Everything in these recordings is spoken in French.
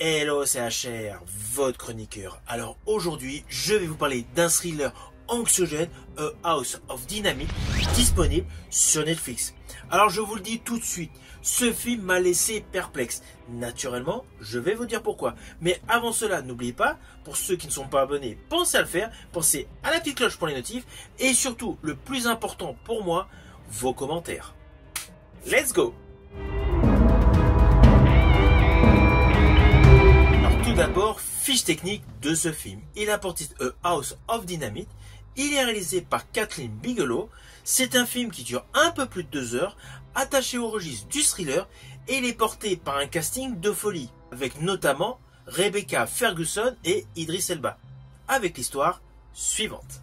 Hello, c'est HR, votre chroniqueur. Alors aujourd'hui, je vais vous parler d'un thriller anxiogène, A House of Dynamite, disponible sur Netflix. Alors je vous le dis tout de suite, ce film m'a laissé perplexe. Naturellement, je vais vous dire pourquoi. Mais avant cela, n'oubliez pas, pour ceux qui ne sont pas abonnés, pensez à le faire, pensez à la petite cloche pour les notifs, et surtout, le plus important pour moi, vos commentaires. Let's go! Tout d'abord, fiche technique de ce film. Il a pour titre A House of Dynamite. Il est réalisé par Kathleen Bigelow. C'est un film qui dure un peu plus de 2 heures, attaché au registre du thriller, et il est porté par un casting de folie, avec notamment Rebecca Ferguson et Idris Elba, avec l'histoire suivante.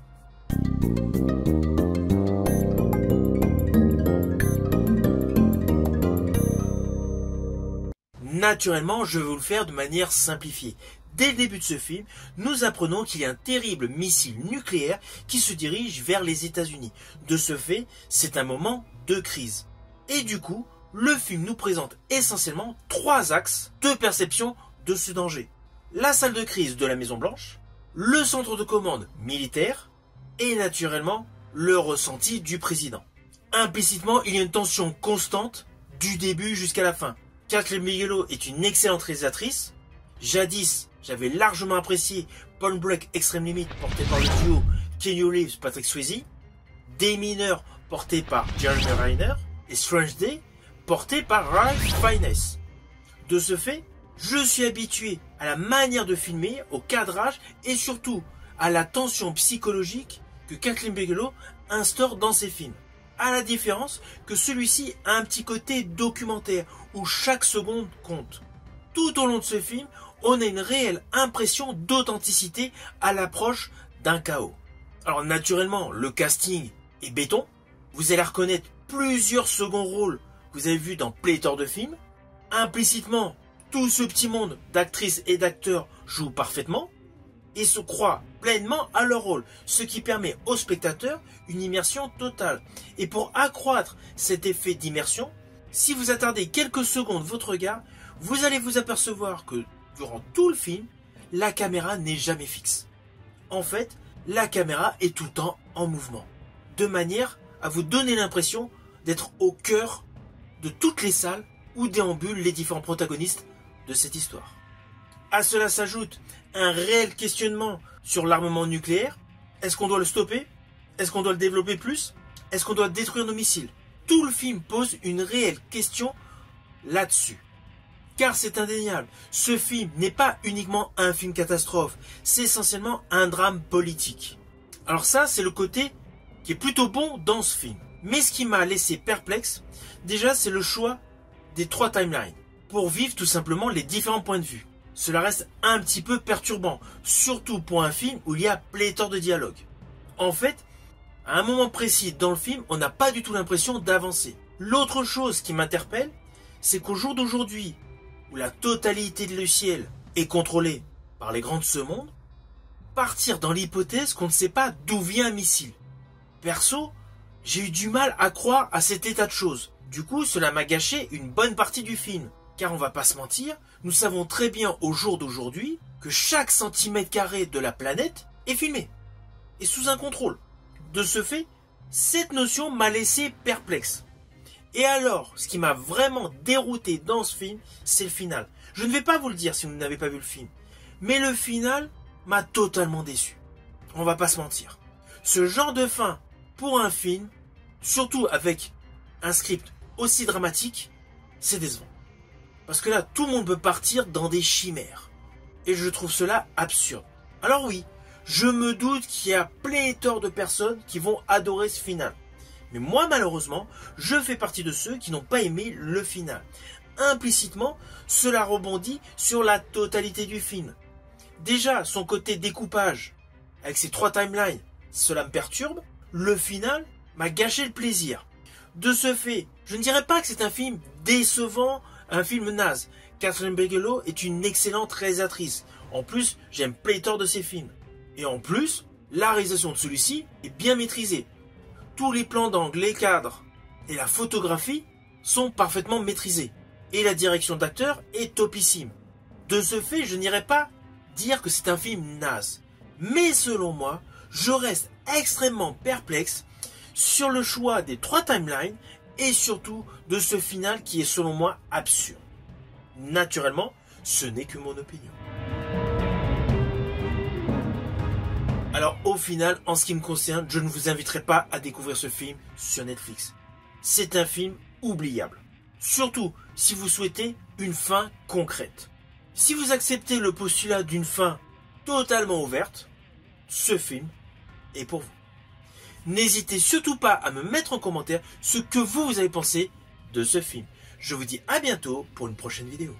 Naturellement, je vais vous le faire de manière simplifiée. Dès le début de ce film, nous apprenons qu'il y a un terrible missile nucléaire qui se dirige vers les États-Unis. De ce fait, c'est un moment de crise. Et du coup, le film nous présente essentiellement 3 axes de perception de ce danger. La salle de crise de la Maison-Blanche, le centre de commande militaire et naturellement le ressenti du président. Implicitement, il y a une tension constante du début jusqu'à la fin. Kathleen Bigelow est une excellente réalisatrice. Jadis, j'avais largement apprécié Point Break Extreme Limit porté par le duo Keanu Reeves, Patrick Swayze, Des mineurs porté par Jeremy Renner et Strange Day porté par Ralph Fiennes. De ce fait, je suis habitué à la manière de filmer, au cadrage et surtout à la tension psychologique que Kathleen Bigelow instaure dans ses films. À la différence que celui-ci a un petit côté documentaire où chaque seconde compte. Tout au long de ce film, on a une réelle impression d'authenticité à l'approche d'un chaos. Alors naturellement, le casting est béton. Vous allez reconnaître plusieurs seconds rôles que vous avez vus dans pléthore de films. Implicitement, tout ce petit monde d'actrices et d'acteurs joue parfaitement et se croient pleinement à leur rôle, ce qui permet aux spectateurs une immersion totale. Et pour accroître cet effet d'immersion, si vous attardez quelques secondes votre regard, vous allez vous apercevoir que durant tout le film, la caméra n'est jamais fixe. En fait, la caméra est tout le temps en mouvement, de manière à vous donner l'impression d'être au cœur de toutes les salles où déambulent les différents protagonistes de cette histoire. À cela s'ajoute un réel questionnement sur l'armement nucléaire. Est-ce qu'on doit le stopper? Est-ce qu'on doit le développer plus? Est-ce qu'on doit détruire nos missiles? Tout le film pose une réelle question là-dessus. Car c'est indéniable, ce film n'est pas uniquement un film catastrophe, c'est essentiellement un drame politique. Alors ça, c'est le côté qui est plutôt bon dans ce film. Mais ce qui m'a laissé perplexe, déjà, c'est le choix des 3 timelines, pour vivre tout simplement les différents points de vue. Cela reste un petit peu perturbant, surtout pour un film où il y a pléthore de dialogues. En fait, à un moment précis dans le film, on n'a pas du tout l'impression d'avancer. L'autre chose qui m'interpelle, c'est qu'au jour d'aujourd'hui, où la totalité de le ciel est contrôlée par les grands de ce monde, partir dans l'hypothèse qu'on ne sait pas d'où vient un missile. Perso, j'ai eu du mal à croire à cet état de choses. Du coup, cela m'a gâché une bonne partie du film. Car on va pas se mentir, nous savons très bien au jour d'aujourd'hui que chaque centimètre carré de la planète est filmé et sous un contrôle. De ce fait, cette notion m'a laissé perplexe. Et alors, ce qui m'a vraiment dérouté dans ce film, c'est le final. Je ne vais pas vous le dire si vous n'avez pas vu le film, mais le final m'a totalement déçu. On va pas se mentir. Ce genre de fin pour un film, surtout avec un script aussi dramatique, c'est décevant. Parce que là, tout le monde peut partir dans des chimères. Et je trouve cela absurde. Alors oui, je me doute qu'il y a pléthore de personnes qui vont adorer ce final. Mais moi, malheureusement, je fais partie de ceux qui n'ont pas aimé le final. Implicitement, cela rebondit sur la totalité du film. Déjà, son côté découpage, avec ses 3 timelines, cela me perturbe. Le final m'a gâché le plaisir. De ce fait, je ne dirais pas que c'est un film décevant, un film naze. Kathleen Bigelow est une excellente réalisatrice. En plus, j'aime pléthore de ses films. Et en plus, la réalisation de celui-ci est bien maîtrisée. Tous les plans d'angle, les cadres et la photographie sont parfaitement maîtrisés. Et la direction d'acteur est topissime. De ce fait, je n'irai pas dire que c'est un film naze. Mais selon moi, je reste extrêmement perplexe sur le choix des 3 timelines et surtout de ce final qui est selon moi absurde. Naturellement, ce n'est que mon opinion. Alors au final, en ce qui me concerne, je ne vous inviterai pas à découvrir ce film sur Netflix. C'est un film oubliable. Surtout si vous souhaitez une fin concrète. Si vous acceptez le postulat d'une fin totalement ouverte, ce film est pour vous. N'hésitez surtout pas à me mettre en commentaire ce que vous avez pensé de ce film. Je vous dis à bientôt pour une prochaine vidéo.